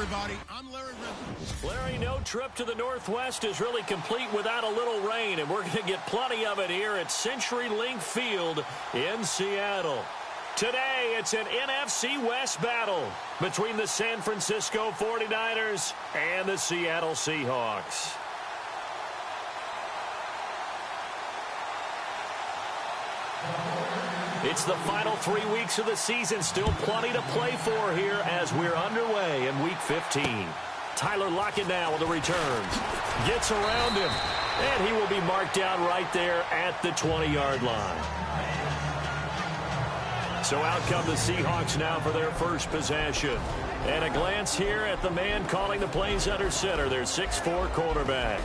everybody. I'm Larry Redmond. Larry, no trip to the Northwest is really complete without a little rain, and we're going to get plenty of it here at CenturyLink Field in Seattle. Today, it's an NFC West battle between the San Francisco 49ers and the Seattle Seahawks. It's the final 3 weeks of the season. Still plenty to play for here as we're underway in Week 15. Tyler Lockett now with the returns. Gets around him, and he will be marked down right there at the 20-yard line. So out come the Seahawks now for their first possession. And a glance here at the man calling the plays under center, their 6'4" quarterback.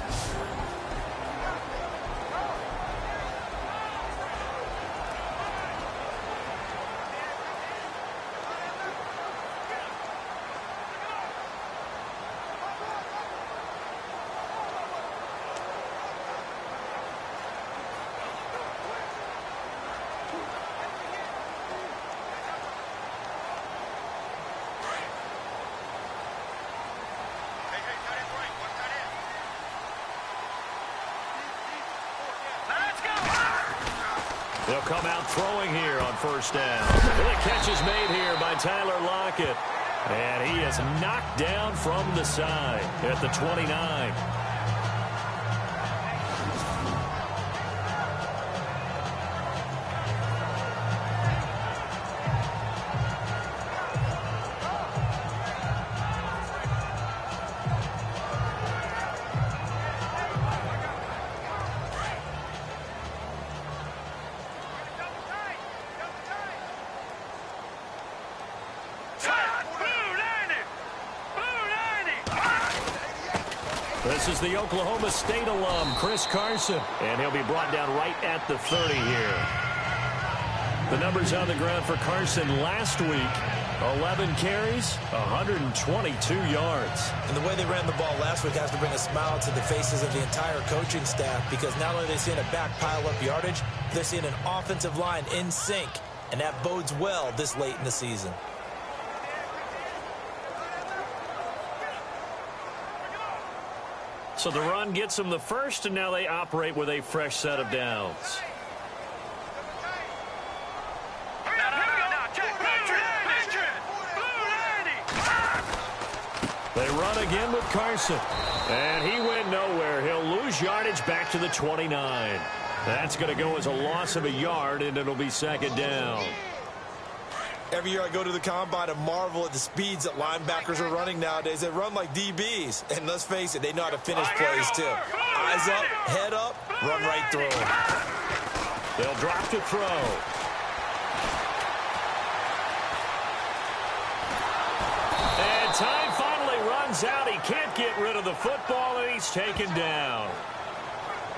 They'll come out throwing here on first down. And the catch is made here by Tyler Lockett. And he is knocked down from the side at the 29. This is the Oklahoma State alum, Chris Carson, and he'll be brought down right at the 30 here. The numbers on the ground for Carson last week, 11 carries, 122 yards. And the way they ran the ball last week has to bring a smile to the faces of the entire coaching staff, because not only are they seeing a back pile up yardage, they're seeing an offensive line in sync, and that bodes well this late in the season. So the run gets them the first, and now they operate with a fresh set of downs. They run again with Carson, and he went nowhere. He'll lose yardage back to the 29. That's going to go as a loss of a yard, and it'll be second down. Every year I go to the combine and marvel at the speeds that linebackers are running nowadays. They run like DBs. And let's face it, they know how to finish plays too. Eyes up, head up, run right through them. They'll drop to throw. And time finally runs out. He can't get rid of the football, and he's taken down.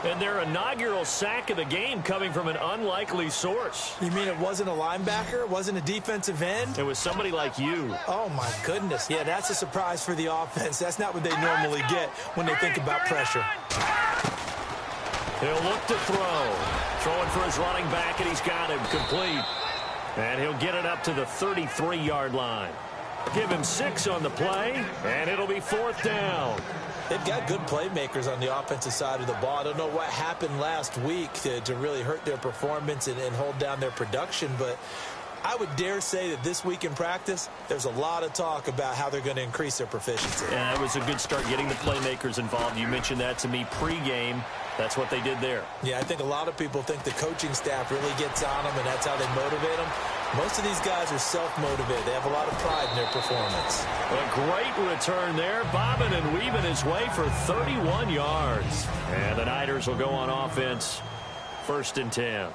And their inaugural sack of the game coming from an unlikely source. You mean it wasn't a linebacker? It wasn't a defensive end? It was somebody like you. Oh, my goodness. Yeah, that's a surprise for the offense. That's not what they normally get when they think about pressure. He'll look to throw. Throwing for his running back, and he's got him complete. And he'll get it up to the 33-yard line. Give him 6 on the play, and it'll be fourth down. They've got good playmakers on the offensive side of the ball. I don't know what happened last week to really hurt their performance and hold down their production, but I would dare say that this week in practice, there's a lot of talk about how they're going to increase their proficiency. Yeah, it was a good start getting the playmakers involved. You mentioned that to me pregame. That's what they did there. Yeah, I think a lot of people think the coaching staff really gets on them, and that's how they motivate them. Most of these guys are self-motivated. They have a lot of pride in their performance. A great return there, bobbing and weaving his way for 31 yards. And the Niners will go on offense, 1st and 10.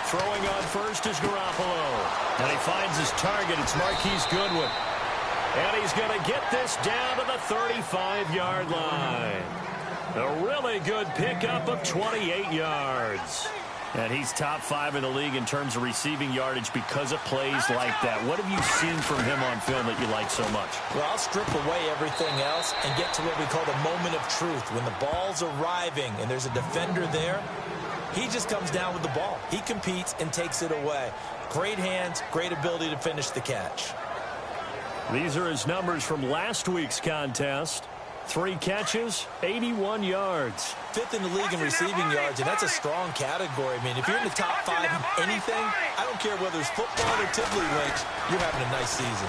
Throwing on first is Garoppolo. And he finds his target. It's Marquise Goodwin. And he's going to get this down to the 35-yard line. A really good pickup of 28 yards. And he's top 5 in the league in terms of receiving yardage because of plays like that. What have you seen from him on film that you like so much? Well, I'll strip away everything else and get to what we call the moment of truth. When the ball's arriving and there's a defender there, he just comes down with the ball. He competes and takes it away. Great hands, great ability to finish the catch. These are his numbers from last week's contest. 3 catches, 81 yards. 5th in the league in receiving yards, and that's a strong category. I mean, if you're in the top 5 in anything, I don't care whether it's football or tiddlywinks, you're having a nice season.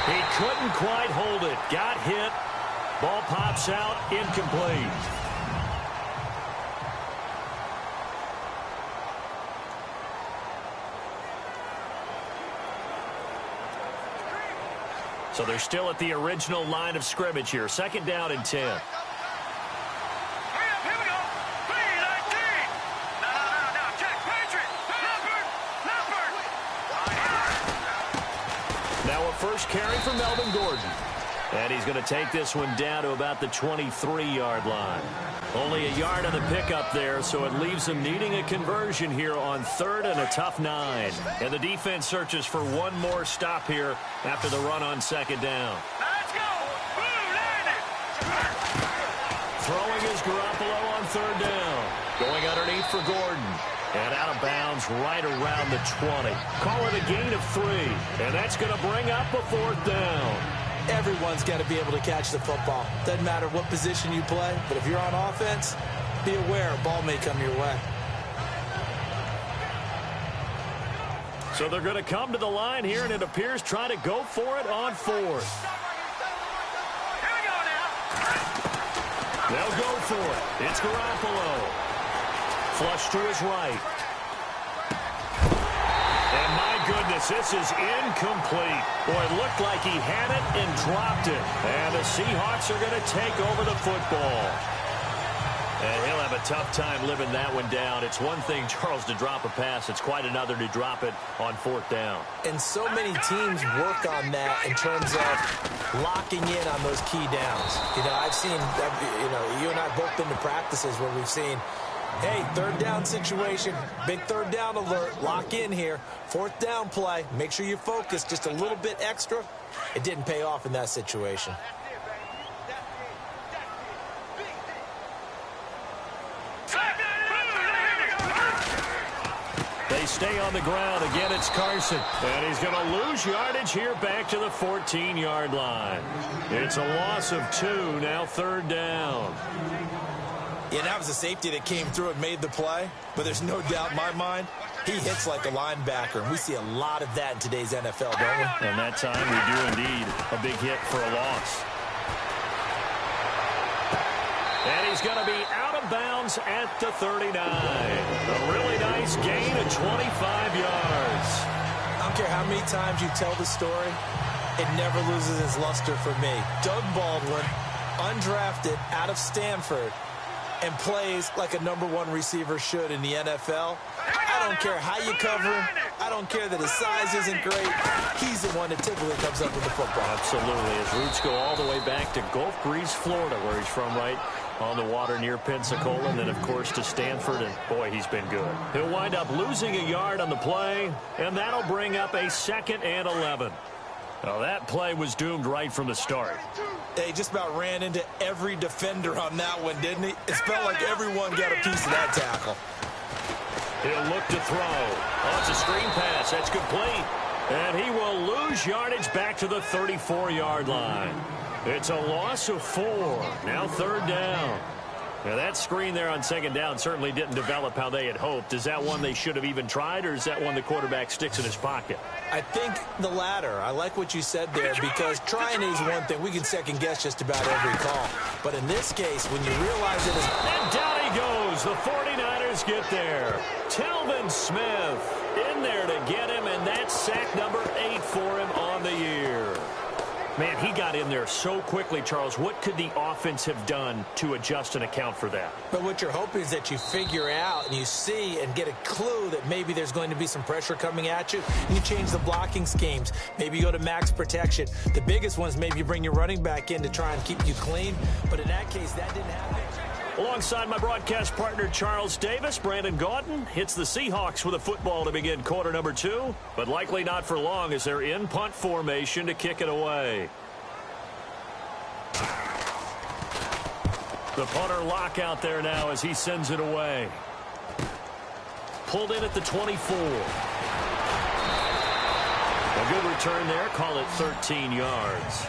He couldn't quite hold it. Got hit. Ball pops out, incomplete. So they're still at the original line of scrimmage here. 2nd down and 10. Here we go. 3-19. No. Check. Patriot. Number. Now a first carry for Melvin Gordon. And he's going to take this one down to about the 23-yard line. Only a yard on the pickup there, so it leaves him needing a conversion here on 3rd and a tough 9. And the defense searches for one more stop here after the run on 2nd down. Let's go. Throwing is Garoppolo on 3rd down. Going underneath for Gordon. And out of bounds right around the 20. Call it a gain of 3. And that's going to bring up a 4th down. Everyone's got to be able to catch the football. Doesn't matter what position you play, but if you're on offense, be aware a ball may come your way. So they're going to come to the line here, and it appears try to go for it on 4th. Here we go now. They'll go for it. It's Garoppolo. Flush to his right. And my goodness, this is incomplete. Boy, it looked like he had it and dropped it. And the Seahawks are going to take over the football. And he'll have a tough time living that one down. It's one thing, Charles, to drop a pass. It's quite another to drop it on 4th down. And so many teams work on that in terms of locking in on those key downs. You know, I've seen, you and I have both been to practices where we've seen, hey, 3rd down situation, big 3rd down alert, lock in here. 4th down play, make sure you focus just a little bit extra. It didn't pay off in that situation. They stay on the ground. Again, it's Carson. And he's going to lose yardage here back to the 14-yard line. It's a loss of 2, now 3rd down. Yeah, that was a safety that came through and made the play, but there's no doubt in my mind, he hits like a linebacker, and we see a lot of that in today's NFL, don't we? And that time we do indeed a big hit for a loss. And he's going to be out of bounds at the 39. A really nice gain of 25 yards. I don't care how many times you tell the story, it never loses its luster for me. Doug Baldwin, undrafted out of Stanford, and plays like a #1 receiver should in the NFL. I don't care how you cover him. I don't care that his size isn't great. He's the one that typically comes up with the football. Absolutely. His roots go all the way back to Gulf Breeze, Florida, where he's from, right on the water near Pensacola, and then, of course, to Stanford, and, boy, he's been good. He'll wind up losing a yard on the play, and that'll bring up a 2nd and 11. Now, that play was doomed right from the start. He just about ran into every defender on that one, didn't he? It felt like everyone got a piece of that tackle. He'll look to throw. Oh, it's a screen pass. That's complete. And he will lose yardage back to the 34-yard line. It's a loss of 4. Now 3rd down. Now, that screen there on 2nd down certainly didn't develop how they had hoped. Is that one they should have even tried, or is that one the quarterback sticks in his pocket? I think the latter. I like what you said there, because trying is one thing. We can second-guess just about every call. But in this case, when you realize it is... And down he goes. The 49ers get there. Telvin Smith in there to get him, and that's sack number 8 for him on the year. Man, he got in there so quickly, Charles. What could the offense have done to adjust and account for that? But what you're hoping is that you figure out and you see and get a clue that maybe there's going to be some pressure coming at you. You change the blocking schemes. Maybe you go to max protection. The biggest ones, maybe you bring your running back in to try and keep you clean. But in that case, that didn't happen. Alongside my broadcast partner, Charles Davis, Brandon Gaudin hits the Seahawks with a football to begin quarter number 2, but likely not for long as they're in punt formation to kick it away. The punter lock out there now as he sends it away. Pulled in at the 24. A good return there. Call it 13 yards.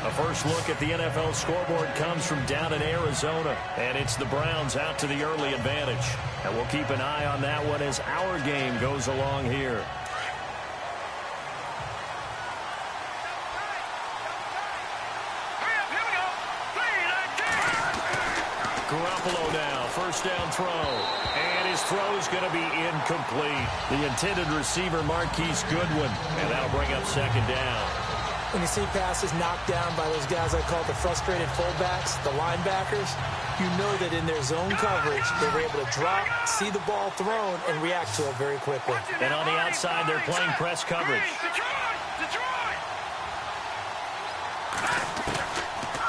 A first look at the NFL scoreboard comes from down in Arizona, and it's the Browns out to the early advantage. And we'll keep an eye on that one as our game goes along here. Garoppolo now, first down throw. And his throw is going to be incomplete. The intended receiver, Marquise Goodwin, and that'll bring up second down. When you see passes knocked down by those guys I call the frustrated fullbacks, the linebackers, you know that in their zone coverage, they were able to drop, see the ball thrown, and react to it very quickly. And on the outside, they're playing press coverage.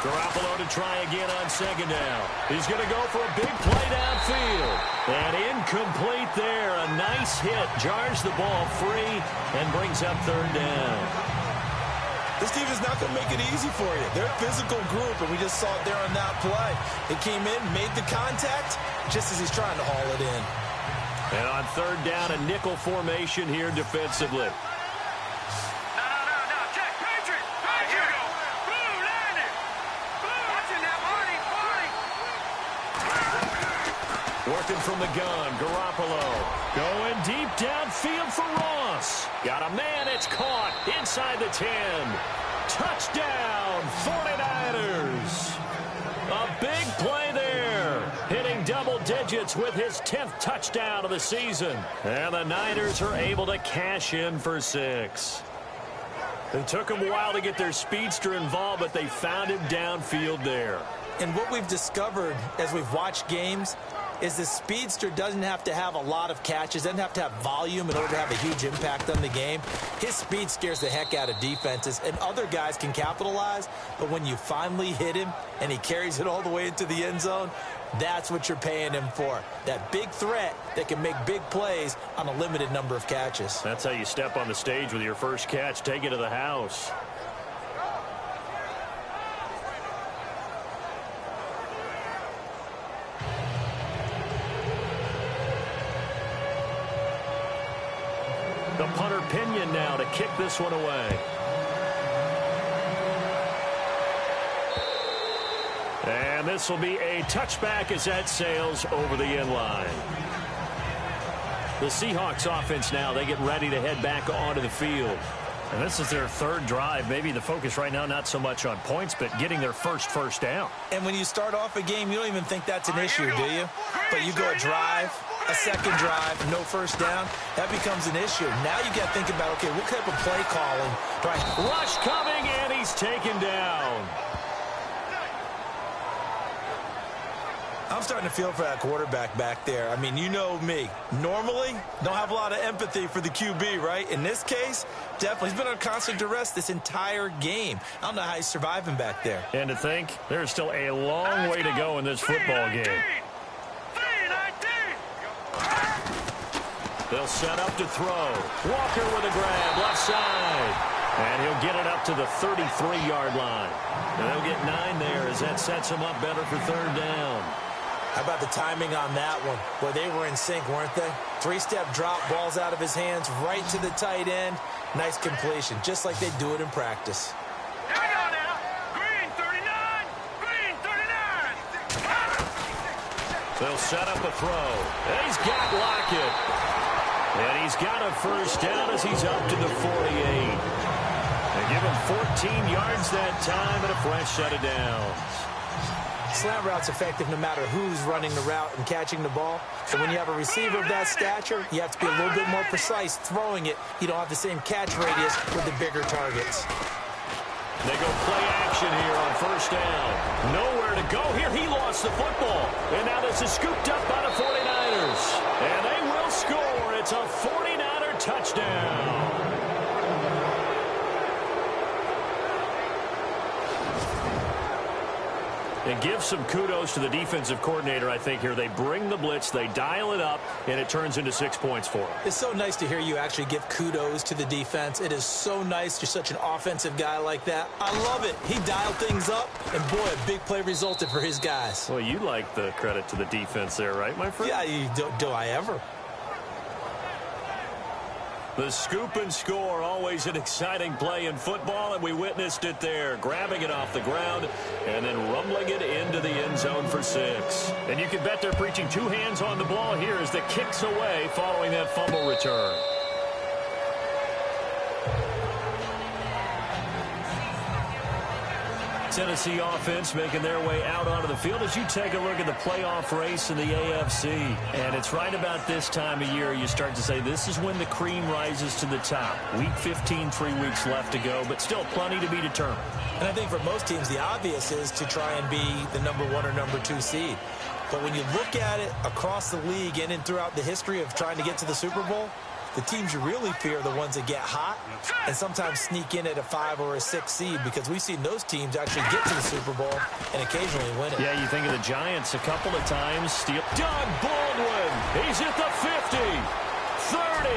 Garoppolo to try again on second down. He's going to go for a big play downfield. And incomplete there. A nice hit. Jars the ball free and brings up third down. This team is not going to make it easy for you. They're a physical group, and we just saw it there on that play. It came in, made the contact, just as he's trying to haul it in. And on third down, a nickel formation here defensively. No. Check. Patriot. Here we go. Blue, landed. Blue. Watching that, Marty. Working from the gun, Garoppolo. Going deep downfield for Ross. Got a man, it's caught inside the 10. Touchdown, 49ers. A big play there. Hitting double digits with his 10th touchdown of the season. And the Niners are able to cash in for 6. It took them a while to get their speedster involved, but they found him downfield there. And what we've discovered as we've watched games is the speedster doesn't have to have a lot of catches, doesn't have to have volume in order to have a huge impact on the game. His speed scares the heck out of defenses, and other guys can capitalize, but when you finally hit him and he carries it all the way into the end zone, that's what you're paying him for. That big threat that can make big plays on a limited number of catches. That's how you step on the stage with your first catch. Take it to the house. The punter Pinion now to kick this one away. And this will be a touchback as that sails over the end line. The Seahawks offense now, they get ready to head back onto the field. And this is their third drive. Maybe the focus right now not so much on points, but getting their first down. And when you start off a game, you don't even think that's an issue, do you? But you go a drive, a second drive, no first down, that becomes an issue. Now you got to think about, okay, what type of play calling? Right. Rush coming, and he's taken down. I'm starting to feel for that quarterback back there. I mean, you know me. Normally, don't have a lot of empathy for the QB, right? In this case, definitely. He's been on constant duress this entire game. I don't know how he's surviving back there. And to think, there's still a long way to go in this football game. They'll set up to throw. Walker with a grab, left side. And he'll get it up to the 33-yard line. And they'll get 9 there as that sets him up better for third down. How about the timing on that one? Well, they were in sync, weren't they? 3-step drop, balls out of his hands, right to the tight end. Nice completion, just like they do it in practice. Here we go now. Green 39. Green 39. They'll set up a throw. And he's got Lockett. And he's got a first down as he's up to the 48. They give him 14 yards that time and a fresh set of downs. Slant route's effective no matter who's running the route and catching the ball. So when you have a receiver of that stature, you have to be a little bit more precise throwing it. You don't have the same catch radius with the bigger targets. They go play action here on first down. Nowhere to go here. He lost the football. And now this is scooped up by the 49ers. And they will score. It's a 49er touchdown. And give some kudos to the defensive coordinator, I think, here. They bring the blitz, they dial it up, and it turns into 6 points for them. It's so nice to hear you actually give kudos to the defense. It is so nice. You're such an offensive guy like that. I love it. He dialed things up, and boy, a big play resulted for his guys. Well, you like the credit to the defense there, right, my friend? Yeah, do I ever? The scoop and score, always an exciting play in football, and we witnessed it there. Grabbing it off the ground and then rumbling it into the end zone for 6. And you can bet they're preaching 2 hands on the ball here as the kick's away following that fumble return. Tennessee offense making their way out onto the field as you take a look at the playoff race in the AFC. And it's right about this time of year you start to say this is when the cream rises to the top. Week 15, 3 weeks left to go, but still plenty to be determined. And I think for most teams, the obvious is to try and be the number 1 or number 2 seed. But when you look at it across the league and throughout the history of trying to get to the Super Bowl, the teams you really fear are the ones that get hot and sometimes sneak in at a 5 or a 6 seed, because we've seen those teams actually get to the Super Bowl and occasionally win it. Yeah, you think of the Giants a couple of times. Doug Baldwin, he's at the 50, 30,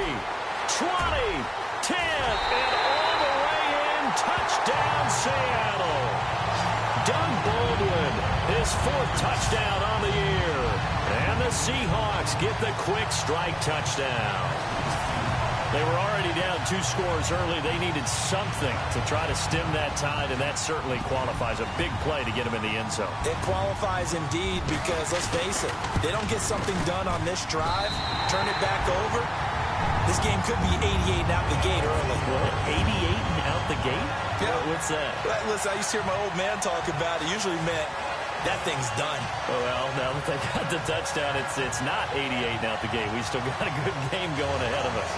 20, 10, and all the way in. Touchdown, Seattle. Doug Baldwin, his 4th touchdown on the year. And the Seahawks get the quick strike touchdown. They were already down 2 scores early. They needed something to try to stem that tide, and that certainly qualifies. A big play to get them in the end zone. It qualifies indeed, because let's face it, they don't get something done on this drive, turn it back over, this game could be 88 and out the gate early. What, 88 and out the gate? Yeah. What's that? Listen, I used to hear my old man talk about it. Usually meant that thing's done. Well, now that they got the touchdown, it's not 88 and out the gate. We still got a good game going ahead of us.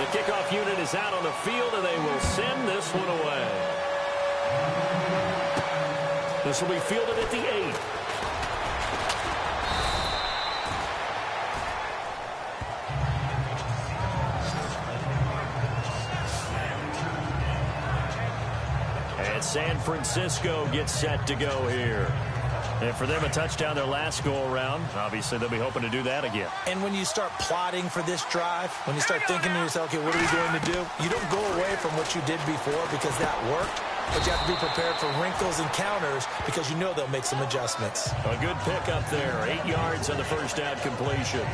The kickoff unit is out on the field, and they will send this one away. This will be fielded at the 8. And San Francisco gets set to go here. And for them, a touchdown their last go-around. Obviously, they'll be hoping to do that again. And when you start plotting for this drive, when you start thinking to yourself, okay, what are we going to do? You don't go away from what you did before because that worked. But you have to be prepared for wrinkles and counters because you know they'll make some adjustments. A good pickup there. 8 yards on the first down completion.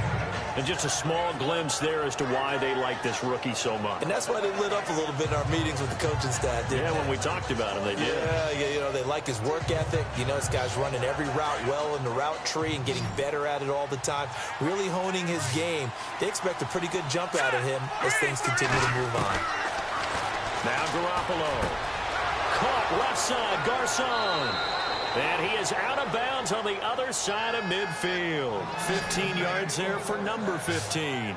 And just a small glimpse there as to why they like this rookie so much. And that's why they lit up a little bit in our meetings with the coaching staff, didn't they? When we talked about him, they did. Yeah, you know, they like his work ethic. You know, this guy's running every route well in the route tree and getting better at it all the time, really honing his game. They expect a pretty good jump out of him as things continue to move on. Now Garoppolo. Caught left side, Garcon. And he is out of bounds on the other side of midfield. 15 yards there for number 15.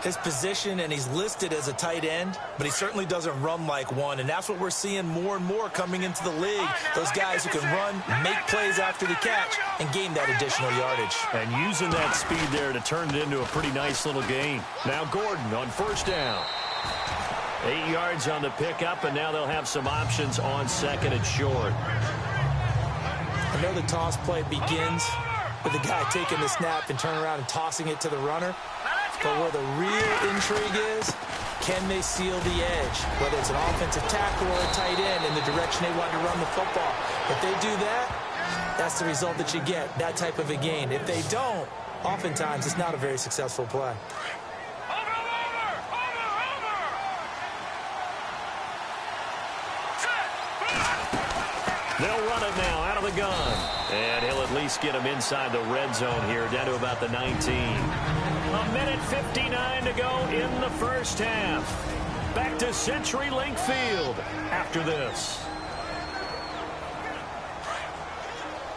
His position, and he's listed as a tight end, but he certainly doesn't run like one, and that's what we're seeing more and more coming into the league. Those guys who can run, make plays after the catch, and gain that additional yardage. And using that speed there to turn it into a pretty nice little gain. Now Gordon on first down. 8 yards on the pickup, and now they'll have some options on second and short. I know the toss play begins with the guy taking the snap and turning around and tossing it to the runner. But where the real intrigue is, can they seal the edge? Whether it's an offensive tackle or a tight end in the direction they want to run the football. If they do that, that's the result that you get, that type of a gain. If they don't, oftentimes it's not a very successful play. They'll run it now out of the gun. And he'll at least get him inside the red zone here, down to about the 19. A minute 59 to go in the first half. Back to CenturyLink Field after this.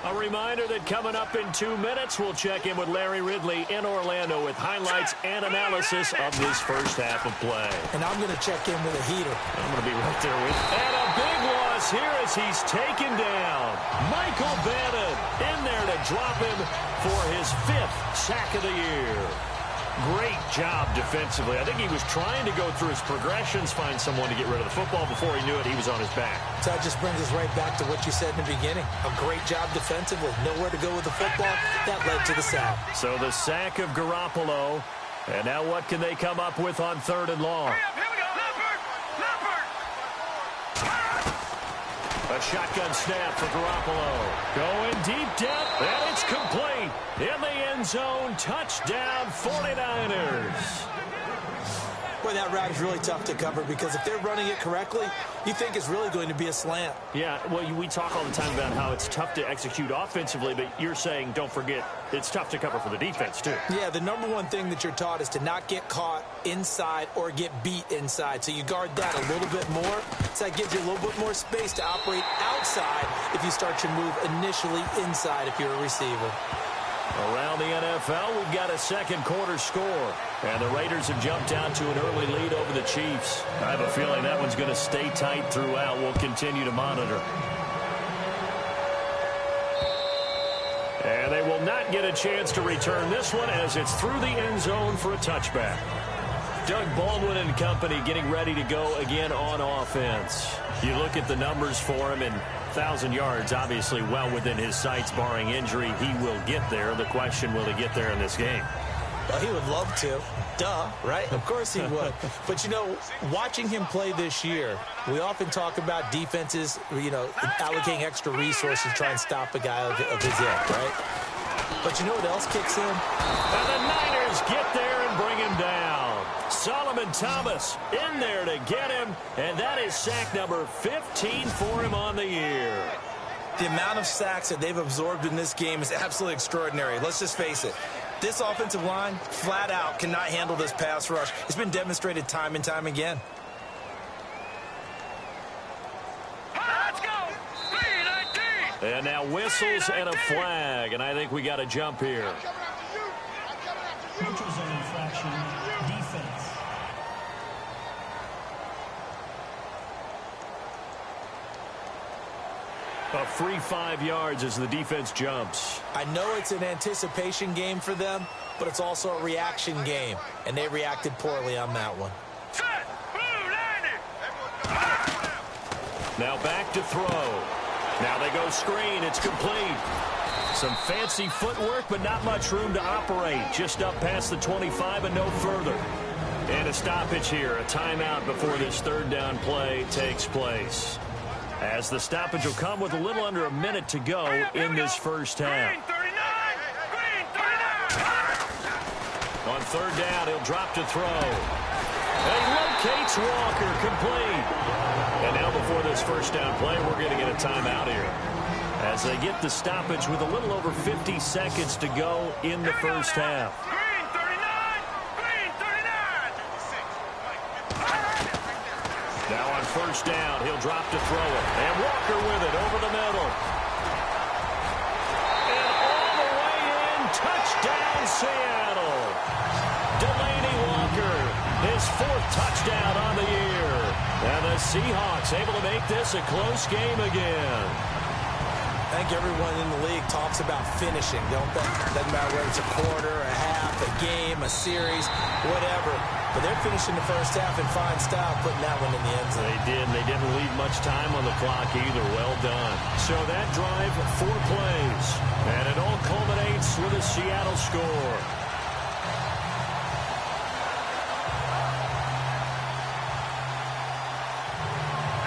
A reminder that coming up in 2 minutes, we'll check in with Larry Ridley in Orlando with highlights and analysis of this first half of play. And I'm going to check in with a heater. I'm going to be right there with you. And a big loss here as he's taken down. Michael Bannon in there to drop him for his 5th sack of the year. Great job defensively. I think he was trying to go through his progressions, find someone to get rid of the football. Before he knew it, he was on his back. So that just brings us right back to what you said in the beginning. A great job defensively. Nowhere to go with the football. That led to the sack. So the sack of Garoppolo. And now what can they come up with on 3rd and long? A shotgun snap for Garoppolo. Going deep down, and it's complete. In the end zone, touchdown 49ers. Boy, that route is really tough to cover because if they're running it correctly, you think it's really going to be a slant. Yeah, well, we talk all the time about how it's tough to execute offensively, but you're saying, don't forget, it's tough to cover for the defense, too. Yeah, the number one thing that you're taught is to not get caught inside or get beat inside. So you guard that a little bit more. So that gives you a little bit more space to operate outside if you start your move initially inside if you're a receiver. Around the NFL, we've got a second quarter score. And the Raiders have jumped out to an early lead over the Chiefs. I have a feeling that one's going to stay tight throughout. We'll continue to monitor. And they will not get a chance to return this one as it's through the end zone for a touchback. Doug Baldwin and company getting ready to go again on offense. You look at the numbers for him, and 1,000 yards, obviously well within his sights, barring injury. He will get there. The question, will he get there in this game? Well, he would love to. Duh, right? Of course he would. But, you know, watching him play this year, we often talk about defenses, you know, allocating extra resources to try and stop a guy of his ilk, right? But you know what else kicks in? And the Niners get there and bring him down. Solomon Thomas in there to get him, and that is sack number 15 for him on the year. The amount of sacks that they've absorbed in this game is absolutely extraordinary. Let's just face it. This offensive line, flat out, cannot handle this pass rush. It's been demonstrated time and time again. Let's go! 3-19! And now whistles and a flag, and I think we got a jump here. Neutral zone infraction, defense. A free 5 yards as the defense jumps. I know it's an anticipation game for them, but it's also a reaction game, and they reacted poorly on that one. Set! Blue landing! Now back to throw. Now they go screen. It's complete. Some fancy footwork, but not much room to operate. Just up past the 25 and no further. And a stoppage here, a timeout before this 3rd down play takes place. As the stoppage will come with a little under a minute to go in this first half. Green 39! On 3rd down, he'll drop to throw. And he locates Walker, complete. And now before this first down play, we're going to get a timeout here. As they get the stoppage with a little over 50 seconds to go in the first half. Green 39! Green 39! Now on 1st down, he'll drop to throw it. And Walker with it over the middle. And all the way in, touchdown Seattle. Delaney Walker, his 4th touchdown on the year. And the Seahawks able to make this a close game again. I think everyone in the league talks about finishing, don't they? Doesn't matter whether it's a quarter, a half, a game, a series, whatever. But they're finishing the first half in fine style, putting that one in the end zone. They did, and they didn't leave much time on the clock either. Well done. So that drive, 4 plays. And it all culminates with a Seattle score.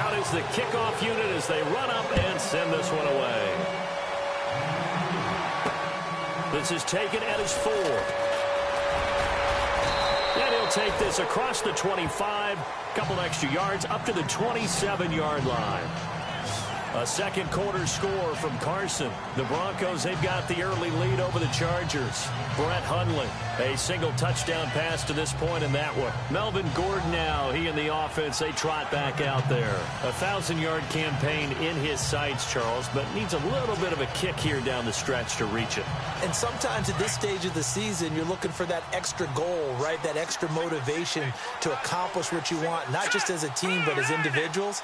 Out is the kickoff unit as they run up and send this one away. This is taken at his 4. And he'll take this across the 25, couple extra yards, up to the 27-yard line. A second quarter score from Carson. The Broncos, they've got the early lead over the Chargers. Brett Hundley, a single touchdown pass to this point in that one. Melvin Gordon now, he and the offense, they trot back out there. A 1,000-yard campaign in his sights, Charles, but needs a little bit of a kick here down the stretch to reach it. And sometimes at this stage of the season, you're looking for that extra goal, right? That extra motivation to accomplish what you want, not just as a team, but as individuals.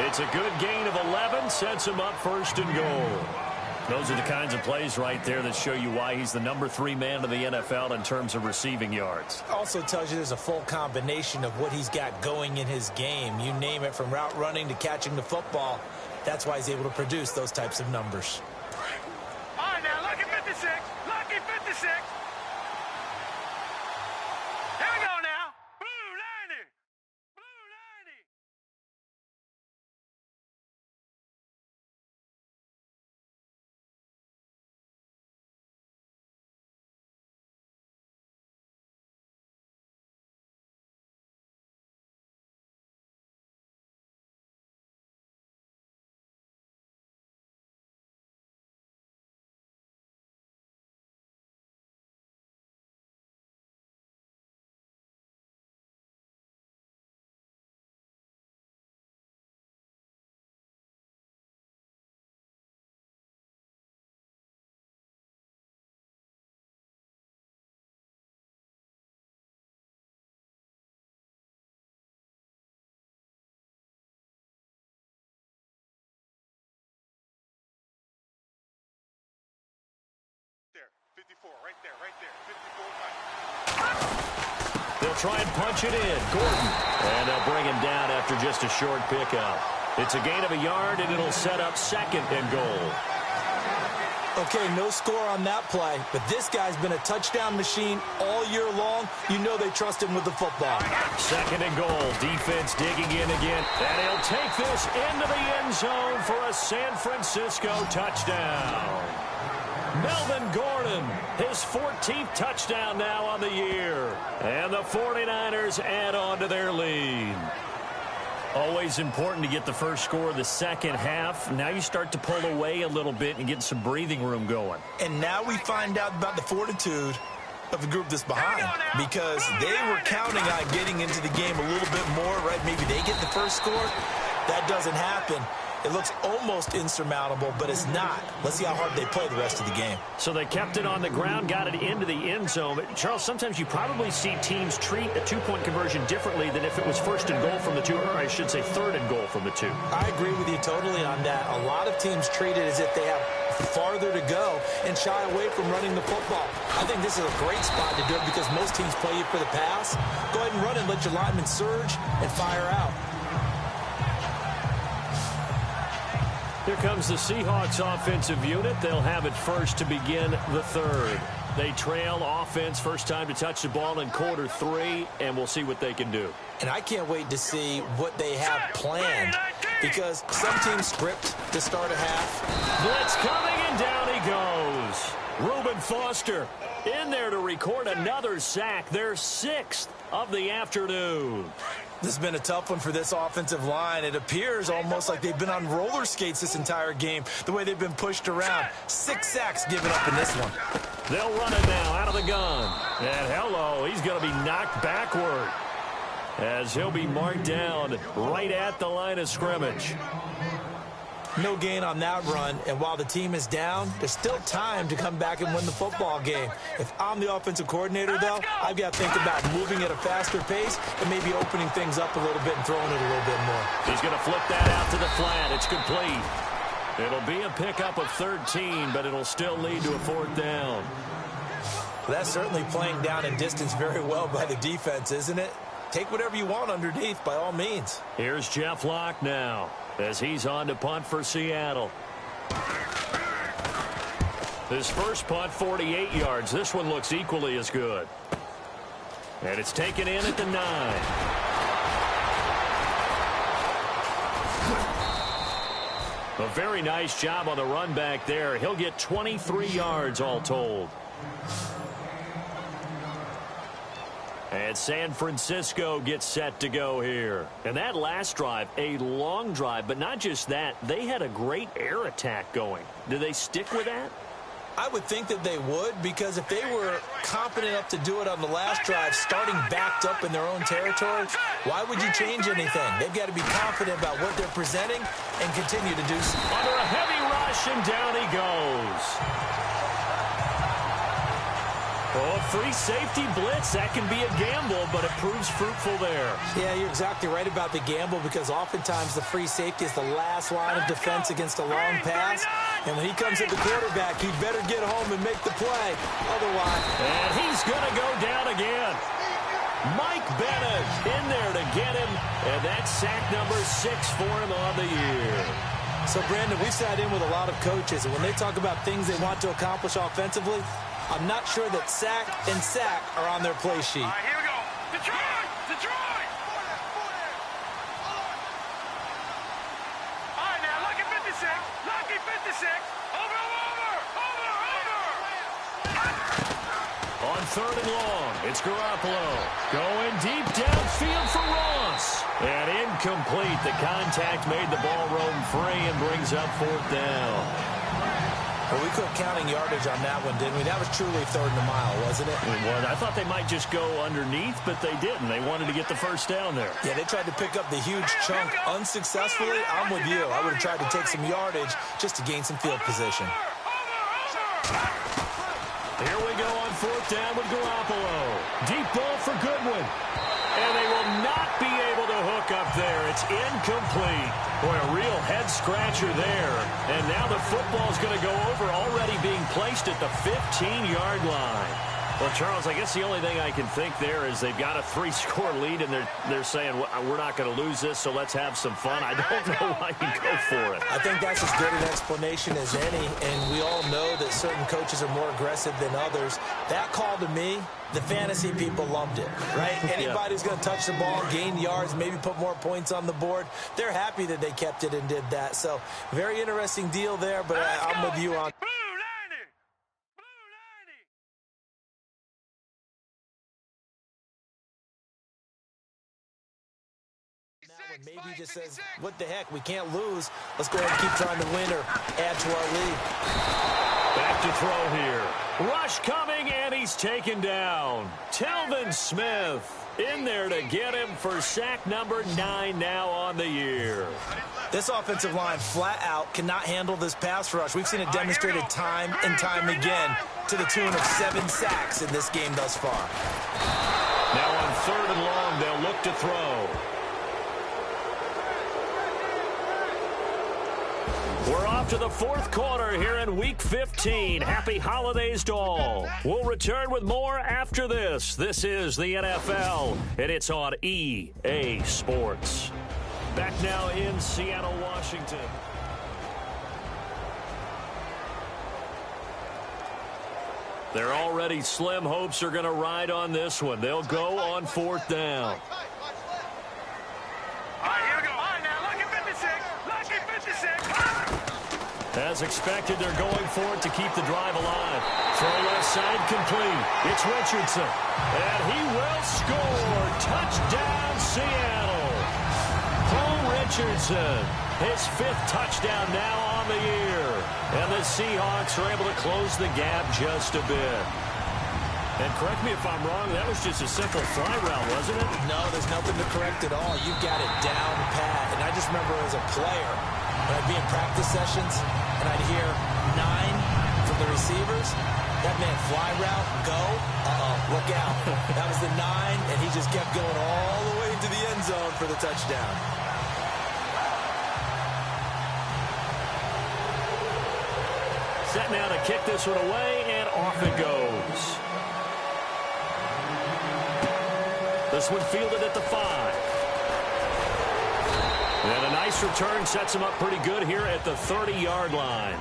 It's a good gain of 11, sets him up first and goal. Those are the kinds of plays right there that show you why he's the number 3 man of the NFL in terms of receiving yards. Also tells you there's a full combination of what he's got going in his game. You name it, from route running to catching the football. That's why he's able to produce those types of numbers. All right, now, lucky 56. Lucky 56. Here we go now. Blue 90. Blue 90. There, 54, right there, 54. They'll try and punch it in. Gordon. And they'll bring him down after just a short pickup. It's a gain of a yard, and it'll set up second and goal. Okay, no score on that play, but this guy's been a touchdown machine all year long. You know they trust him with the football. Second and goal. Defense digging in again. And he'll take this into the end zone for a San Francisco touchdown. Melvin Gordon, his 14th touchdown now on the year. And the 49ers add on to their lead. Always important to get the first score of the second half. Now you start to pull away a little bit and get some breathing room going. And now we find out about the fortitude of the group that's behind, because they were counting on getting into the game a little bit more, right? Maybe they get the first score. That doesn't happen. It looks almost insurmountable, but it's not. Let's see how hard they play the rest of the game. So they kept it on the ground, got it into the end zone. Charles, sometimes you probably see teams treat a two-point conversion differently than if it was first and goal from the 2, or I should say third and goal from the 2. I agree with you totally on that. A lot of teams treat it as if they have farther to go and shy away from running the football. I think this is a great spot to do it because most teams play you for the pass. Go ahead and run and let your linemen surge and fire out. Here comes the Seahawks offensive unit. They'll have it first to begin the third. They trail offense first time to touch the ball in quarter 3, and we'll see what they can do. And I can't wait to see what they have planned, because some teams script to start a half. Blitz coming, and down he goes. Reuben Foster in there to record another sack, their 6th of the afternoon. This has been a tough one for this offensive line. It appears almost like they've been on roller skates this entire game, the way they've been pushed around. 6 sacks given up in this one. They'll run it now out of the gun. And hello, he's going to be knocked backward as he'll be marked down right at the line of scrimmage. No gain on that run, and while the team is down, there's still time to come back and win the football game. If I'm the offensive coordinator, though, I've got to think about moving at a faster pace and maybe opening things up a little bit and throwing it a little bit more. He's going to flip that out to the flat. It's complete. It'll be a pickup of 13, but it'll still lead to a 4th down. Well, that's certainly playing down in distance very well by the defense, isn't it? Take whatever you want underneath, by all means. Here's Jeff Locke now, as he's on to punt for Seattle. His first punt, 48 yards. This one looks equally as good. And it's taken in at the 9. A very nice job on the run back there. He'll get 23 yards all told. And San Francisco gets set to go here. And that last drive, a long drive, but not just that. They had a great air attack going. Do they stick with that? I would think that they would, because if they were confident enough to do it on the last drive, starting backed up in their own territory, why would you change anything? They've got to be confident about what they're presenting and continue to do so. Under a heavy rush, and down he goes. Oh, free safety blitz. That can be a gamble, but it proves fruitful there. Yeah, you're exactly right about the gamble because oftentimes the free safety is the last line of defense against a long pass. And when he comes at the quarterback, he better get home and make the play. Otherwise. And he's going to go down again. Mike Bennett in there to get him. And that's sack number 6 for him on the year. So, Brandon, we've sat in with a lot of coaches, and when they talk about things they want to accomplish offensively, I'm not sure that sack and sack are on their play sheet. All right, here we go. Detroit! Detroit! All right, now, lucky 56. Lucky 56. Over! On 3rd and long, it's Garoppolo. Going deep downfield for Ross. And incomplete. The contact made the ball roam free and brings up 4th down. Well, we quit counting yardage on that one, didn't we? That was truly 3rd and a mile, wasn't it? It was. I thought they might just go underneath, but they didn't. They wanted to get the first down there. Yeah, they tried to pick up the huge chunk unsuccessfully. I'm with you. I would have tried to take some yardage just to gain some field position. Here we go on 4th down with Garoppolo. Deep ball for Goodwin. And they will not be able to hook up there. It's incomplete. Boy, a real head-scratcher there. And now the football's going to go over, already being placed at the 15-yard line. Well, Charles, I guess the only thing I can think there is they've got a 3-score lead, and they're saying, we're not going to lose this, so let's have some fun. I don't know why you go for it. I think that's as good an explanation as any, and we all know that certain coaches are more aggressive than others. That call to me, the fantasy people loved it, right? Anybody who's going to touch the ball, gain yards, maybe put more points on the board, they're happy that they kept it and did that. So, very interesting deal there, but I'm with you on. Maybe he just says, what the heck, we can't lose. Let's go ahead and keep trying to win or add to our lead. Back to throw here. Rush coming, and he's taken down. Telvin Smith in there to get him for sack number 9 now on the year. This offensive line flat out cannot handle this pass rush. We've seen it demonstrated time and time again to the tune of 7 sacks in this game thus far. Now on 3rd and long, they'll look to throw. We're off to the 4th quarter here in Week 15. Happy holidays to all. We'll return with more after this. This is the NFL, and it's on EA Sports. Back now in Seattle, Washington. They're already slim hopes are going to ride on this one. They'll go on 4th down. All right, here we go. All right, now, lucky 56. Lucky 56. As expected, they're going for it to keep the drive alive. Throw left side complete. It's Richardson. And he will score. Touchdown, Seattle. Paul Richardson, his 5th touchdown now on the year. And the Seahawks are able to close the gap just a bit. And correct me if I'm wrong, that was just a simple fly route, wasn't it? No, there's nothing to correct at all. You got it down pat. And I just remember as a player, when I'd be in practice sessions, and I'd hear 9 from the receivers, that meant fly route, go, look out. That was the 9, and he just kept going all the way into the end zone for the touchdown. Set now to kick this one away, and off it goes. This one fielded at the 5. And a nice return sets him up pretty good here at the 30-yard line.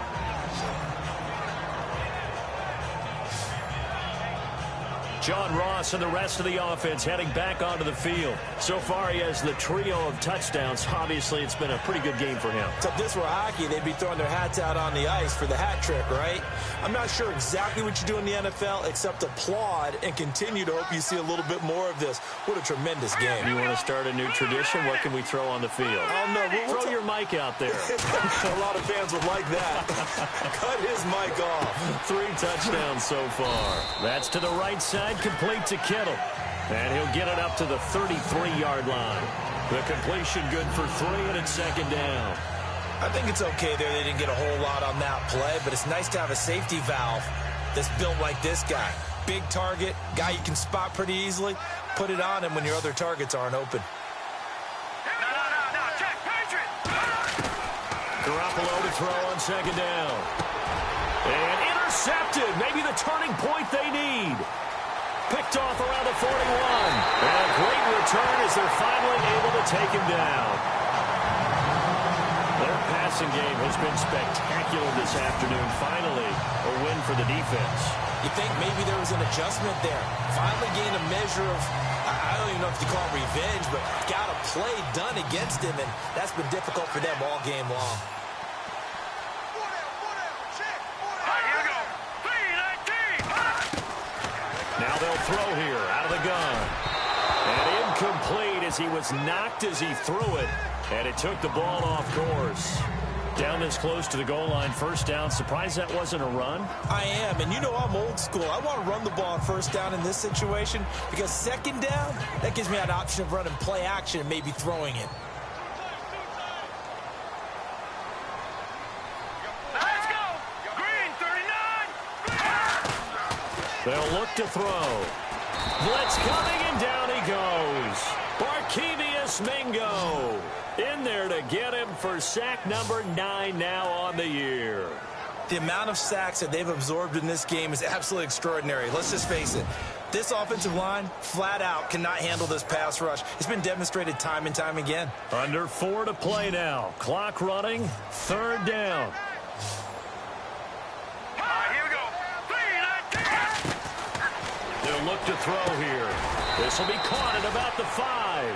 John Ross and the rest of the offense heading back onto the field. So far, he has the trio of touchdowns. Obviously, it's been a pretty good game for him. So if this were hockey, they'd be throwing their hats out on the ice for the hat trick, right? I'm not sure exactly what you do in the NFL except applaud and continue to hope you see a little bit more of this. What a tremendous game. You want to start a new tradition? What can we throw on the field? Oh, no. Throw your mic out there. A lot of fans would like that. Cut his mic off. 3 touchdowns so far. That's to the right side, complete to Kittle. And he'll get it up to the 33-yard line. The completion good for 3, and it's 2nd down. I think it's okay there. They didn't get a whole lot on that play, but it's nice to have a safety valve that's built like this guy. big target, guy you can spot pretty easily. Put it on him when your other targets aren't open. No, check, Patriot! Garoppolo to throw on second down. And intercepted. Maybe the turning point they need. Picked off around the 41. And a great return as they're finally able to take him down. Their passing game has been spectacular this afternoon. Finally, a win for the defense. You think maybe there was an adjustment there. Finally gained a measure of, I don't even know if you call it revenge, but got a play done against him, and that's been difficult for them all game long. Now they'll throw here out of the gun. And incomplete as he was knocked as he threw it. And it took the ball off course. Down this close to the goal line, first down. Surprised that wasn't a run? I am, and you know I'm old school. I want to run the ball on first down in this situation because second down, that gives me an option of running play action and maybe throwing it. Let's go! Green, 39! They'll look to throw. Blitz coming, and down he goes. Barkevius Mingo in there to get him for sack number 9 now on the year. The amount of sacks that they've absorbed in this game is absolutely extraordinary. Let's just face it. This offensive line, flat out, cannot handle this pass rush. It's been demonstrated time and time again. Under 4 to play now. Clock running. Third down. Here we go. 3-19! They'll look to throw here. This will be caught at about the 5.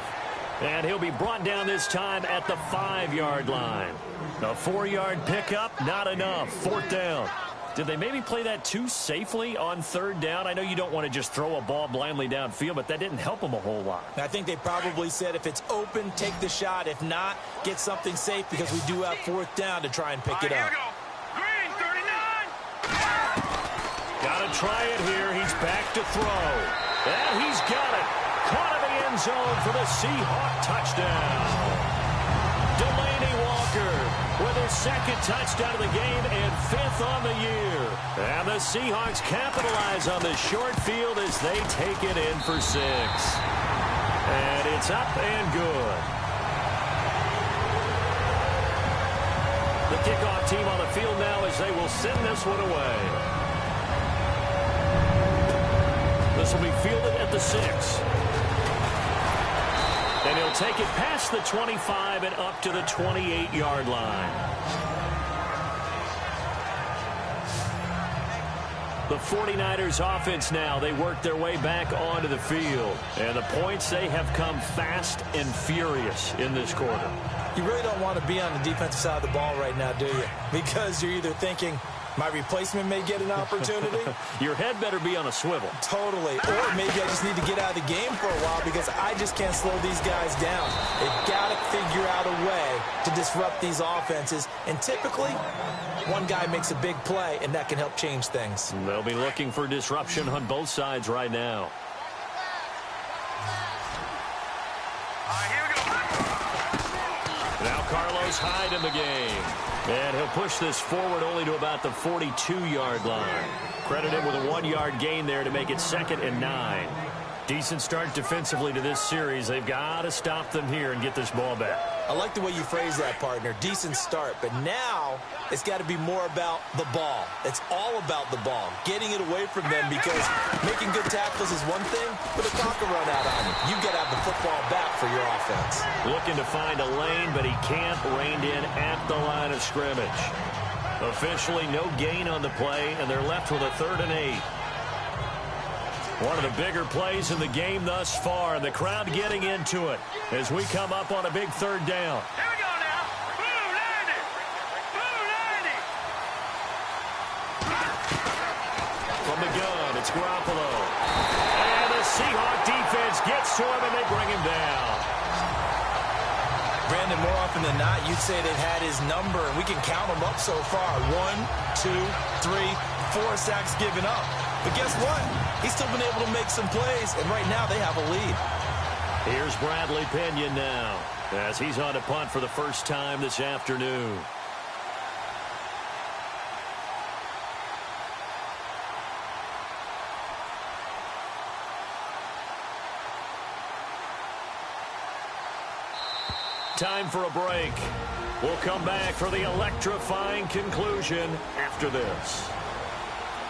And he'll be brought down this time at the 5-yard line. A 4-yard pickup, not enough. Fourth down. Did they maybe play that too safely on third down? I know you don't want to just throw a ball blindly downfield, but that didn't help them a whole lot. I think they probably said if it's open, take the shot. If not, get something safe because we do have fourth down to try and pick it Here up. we go. Green, 39! Got to try it here. He's back to throw. And he's got it. Caught in the end zone for the Seahawk touchdown. Delaney Walker with his second touchdown of the game and 5th on the year. And the Seahawks capitalize on the short field as they take it in for 6. And it's up and good. The kickoff team on the field now as they will send this one away. This will be fielded at the 6. And he'll take it past the 25 and up to the 28-yard line. The 49ers offense now, they work their way back onto the field. And the points, they have come fast and furious in this quarter. You really don't want to be on the defensive side of the ball right now, do you? Because you're either thinking, my replacement may get an opportunity. Your head better be on a swivel. Totally. Or maybe I just need to get out of the game for a while because I just can't slow these guys down. They've got to figure out a way to disrupt these offenses. And typically, one guy makes a big play, and that can help change things. They'll be looking for disruption on both sides right now. Here we go. Now Carlos Hyde in the game. And he'll push this forward only to about the 42-yard line. Credit him with a 1-yard gain there to make it 2nd and 9. Decent start defensively to this series. They've got to stop them here and get this ball back. I like the way you phrase that, partner. Decent start. But now it's got to be more about the ball. It's all about the ball. Getting it away from them because making good tackles is one thing, but a clock will run out on you. You've got to have the football back for your offense. Looking to find a lane, but he can't rein in at the line of scrimmage. Officially no gain on the play, and they're left with a 3rd and 8. One of the bigger plays in the game thus far, and the crowd getting into it as we come up on a big 3rd down. Here we go now. Blue 90. From the gun, it's Garoppolo. And the Seahawk defense gets to him, and they bring him down. Brandon, more often than not, you'd say they've had his number, and we can count them up so far. 1, 2, 3, 4 sacks given up. But guess what? He's still been able to make some plays, and right now they have a lead. Here's Bradley Pinion now as he's on to punt for the first time this afternoon. time for a break. We'll come back for the electrifying conclusion after this.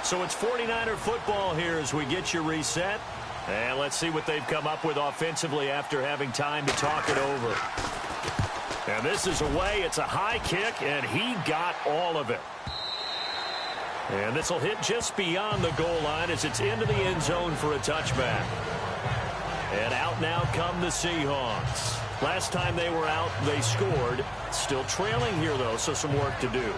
So it's 49er football here as we get you reset. And let's see what they've come up with offensively after having time to talk it over. And this is away. It's a high kick, and he got all of it. And this will hit just beyond the goal line as it's into the end zone for a touchback. And out now come the Seahawks. Last time they were out, they scored. Still trailing here, though, so some work to do.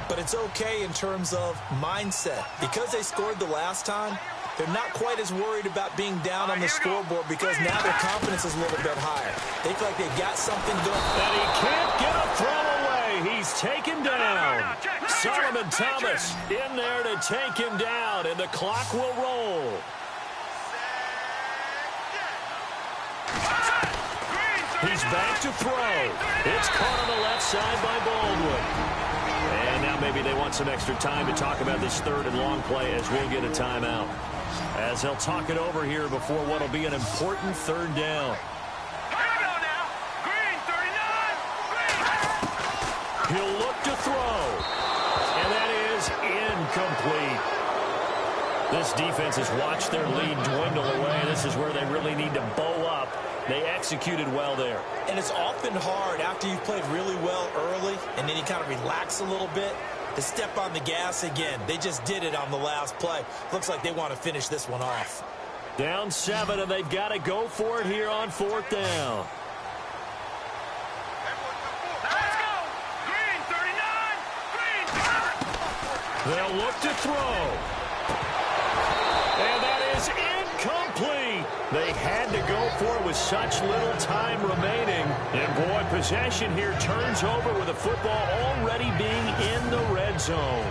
But it's okay in terms of mindset. Because they scored the last time, they're not quite as worried about being down on the scoreboard because now their confidence is a little bit higher. They feel like they've got something going. And he can't get a throw away. He's taken down. Solomon Thomas in there to take him down, and the clock will roll. He's back to throw. It's caught on the left side by Baldwin. And now maybe they want some extra time to talk about this third and long play as we'll get a timeout. As they'll talk it over here before what will be an important third down. He'll look to throw. And that is incomplete. This defense has watched their lead dwindle away. This is where they really need to bow up. They executed well there. And it's often hard after you've played really well early and then you kind of relax a little bit to step on the gas again. They just did it on the last play. Looks like they want to finish this one off. Down 7, and they've got to go for it here on 4th down. Let's go! Green, 39! Green! They'll look to throw. And that is incomplete. They had to go for it with such little time remaining. And, boy, possession here turns over with the football already being in the red zone.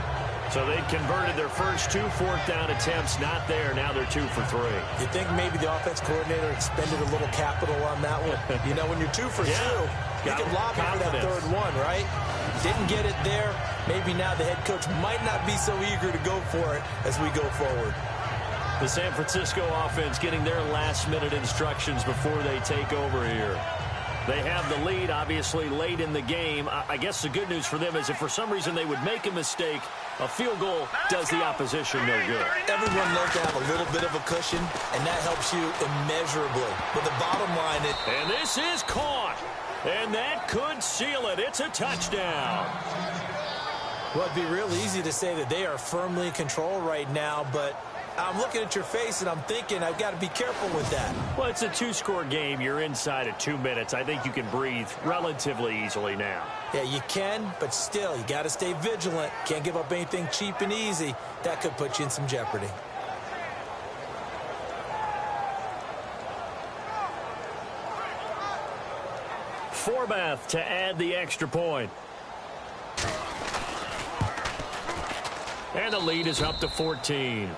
So they've converted their first 2 4th down attempts. Not there. Now they're 2 for 3. You think maybe the offense coordinator expended a little capital on that one? You know, when you're 2 for 2, you can lobby for that third one, right? Didn't get it there. Maybe now the head coach might not be so eager to go for it as we go forward. The San Francisco offense getting their last-minute instructions before they take over here. They have the lead, obviously, late in the game. I guess the good news for them is if for some reason they would make a mistake, a field goal does the opposition no good. Everyone loves to have a little bit of a cushion, and that helps you immeasurably. But the bottom line is... And this is caught. And that could seal it. It's a touchdown. Well, it'd be real easy to say that they are firmly in control right now, but... I'm looking at your face, and I'm thinking I've got to be careful with that. Well, it's a 2-score game. You're inside of 2 minutes. I think you can breathe relatively easily now. Yeah, you can, but still, you got to stay vigilant. Can't give up anything cheap and easy. That could put you in some jeopardy. Forbath to add the extra point. And the lead is up to 14.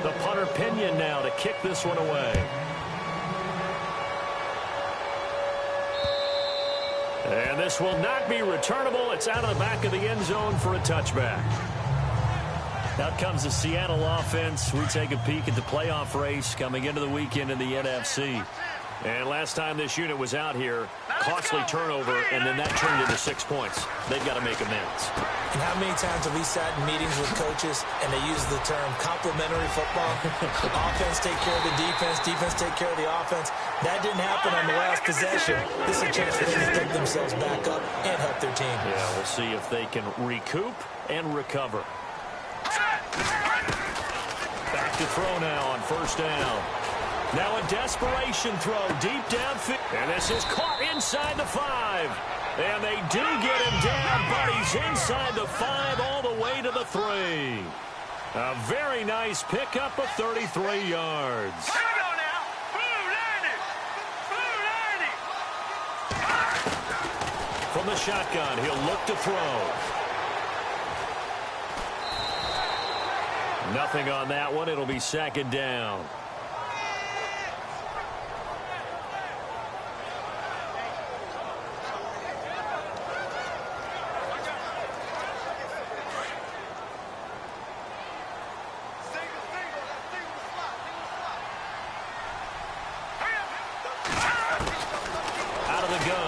The punter Pinion now to kick this one away. And this will not be returnable. It's out of the back of the end zone for a touchback. Out comes the Seattle offense. We take a peek at the playoff race coming into the weekend in the NFC. And last time this unit was out here, costly turnover, and then that turned into 6 points. They've got to make amends. And how many times have we sat in meetings with coaches and they use the term complementary football? Offense take care of the defense, defense take care of the offense. That didn't happen on the last possession. This is a chance for them to pick themselves back up and help their team. Yeah, we'll see if they can recoup and recover. Back to throw now on 1st down. Now a desperation throw deep downfield. And this is caught inside the 5. And they do get him down, but he's inside the 5 all the way to the 3. A very nice pickup of 33 yards. From the shotgun, he'll look to throw. Nothing on that one. It'll be 2nd down.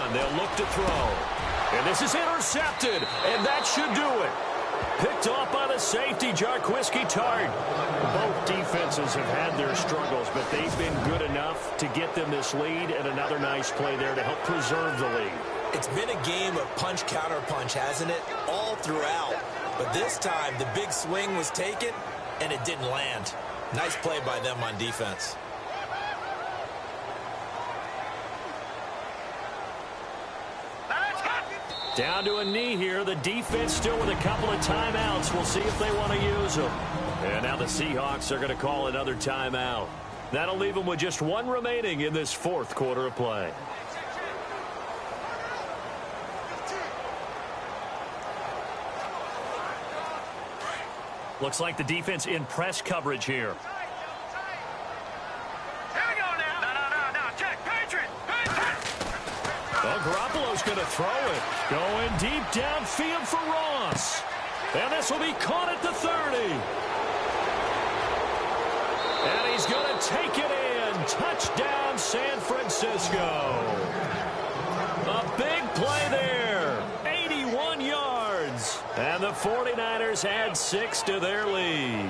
run. They'll look to throw. And this is intercepted, and that should do it. Picked off by the safety, Jarquiski Tart. Both defenses have had their struggles, but they've been good enough to get them this lead, and another nice play there to help preserve the lead. It's been a game of punch-counter-punch, hasn't it? All throughout. But this time, the big swing was taken, and it didn't land. Nice play by them on defense. Down to a knee here. The defense still with a couple of timeouts. We'll see if they want to use them. And now the Seahawks are going to call another timeout. That'll leave them with just one remaining in this fourth quarter of play. Looks like the defense in press coverage here. Garoppolo's going to throw it. Going deep downfield for Ross. And this will be caught at the 30. And he's going to take it in. Touchdown, San Francisco. A big play there. 81 yards. And the 49ers add 6 to their lead.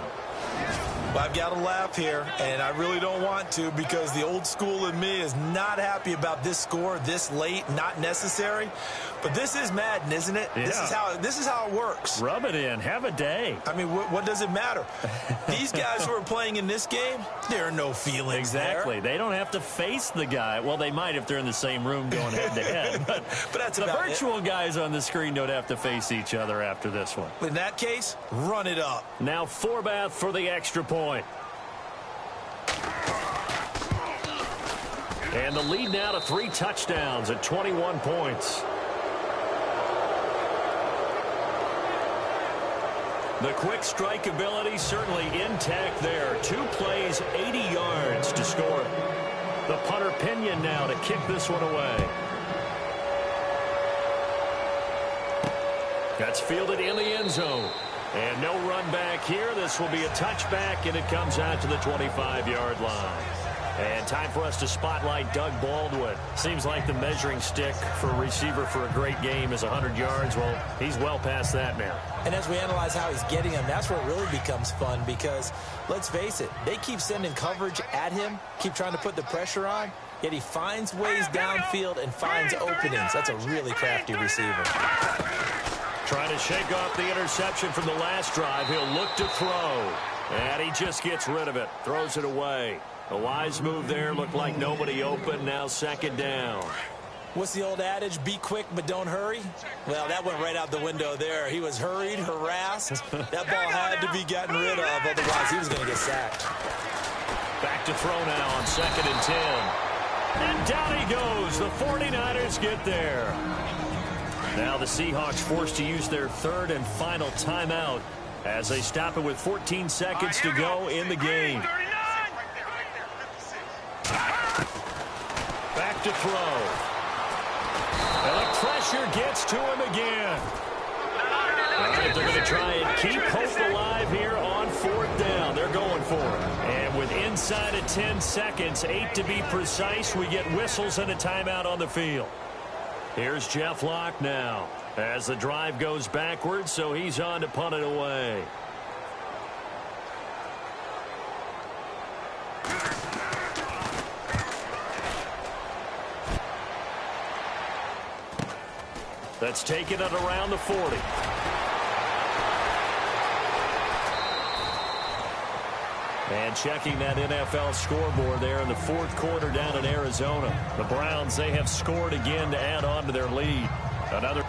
Well, I've got to laugh here, and I really don't want to because the old school in me is not happy about this score this late, not necessary. But this is Madden, isn't it? Yeah. This is how it works. Rub it in. Have a day. I mean, what does it matter? These guys who are playing in this game, there are no feelings Exactly. there. They don't have to face the guy. Well, they might if they're in the same room going head-to-head. But that's the about virtual guys on the screen don't have to face each other after this one. In that case, run it up. Now Forbath for the extra point. And the lead now to 3 touchdowns at 21 points. The quick strike ability certainly intact there. 2 plays, 80 yards to score it. The punter Pinion now to kick this one away. That's fielded in the end zone. And no run back here. This will be a touchback, and it comes out to the 25-yard line. And time for us to spotlight Doug Baldwin. Seems like the measuring stick for a receiver for a great game is 100 yards. Well, he's well past that now. And as we analyze how he's getting them, that's where it really becomes fun because, let's face it, they keep sending coverage at him, keep trying to put the pressure on, yet he finds ways downfield and finds openings. That's a really crafty receiver. Trying to shake off the interception from the last drive. He'll look to throw. And he just gets rid of it. Throws it away. A wise move there. Looked like nobody open. Now second down. What's the old adage? Be quick, but don't hurry. Well, that went right out the window there. He was hurried, harassed. That ball had to be gotten rid of. Otherwise, he was going to get sacked. Back to throw now on 2nd and 10. And down he goes. The 49ers get there. Now the Seahawks forced to use their 3rd and final timeout as they stop it with 14 seconds to go in the game. Back to throw. And the pressure gets to him again. All right, they're going to try and keep hope alive here on 4th down. They're going for it. And with inside of 10 seconds, 8 to be precise, we get whistles and a timeout on the field. Here's Jeff Locke now as the drive goes backwards, so he's on to punt it away. That's taken at around the 40. And checking that NFL scoreboard there in the 4th quarter down in Arizona. The Browns, they have scored again to add on to their lead. Another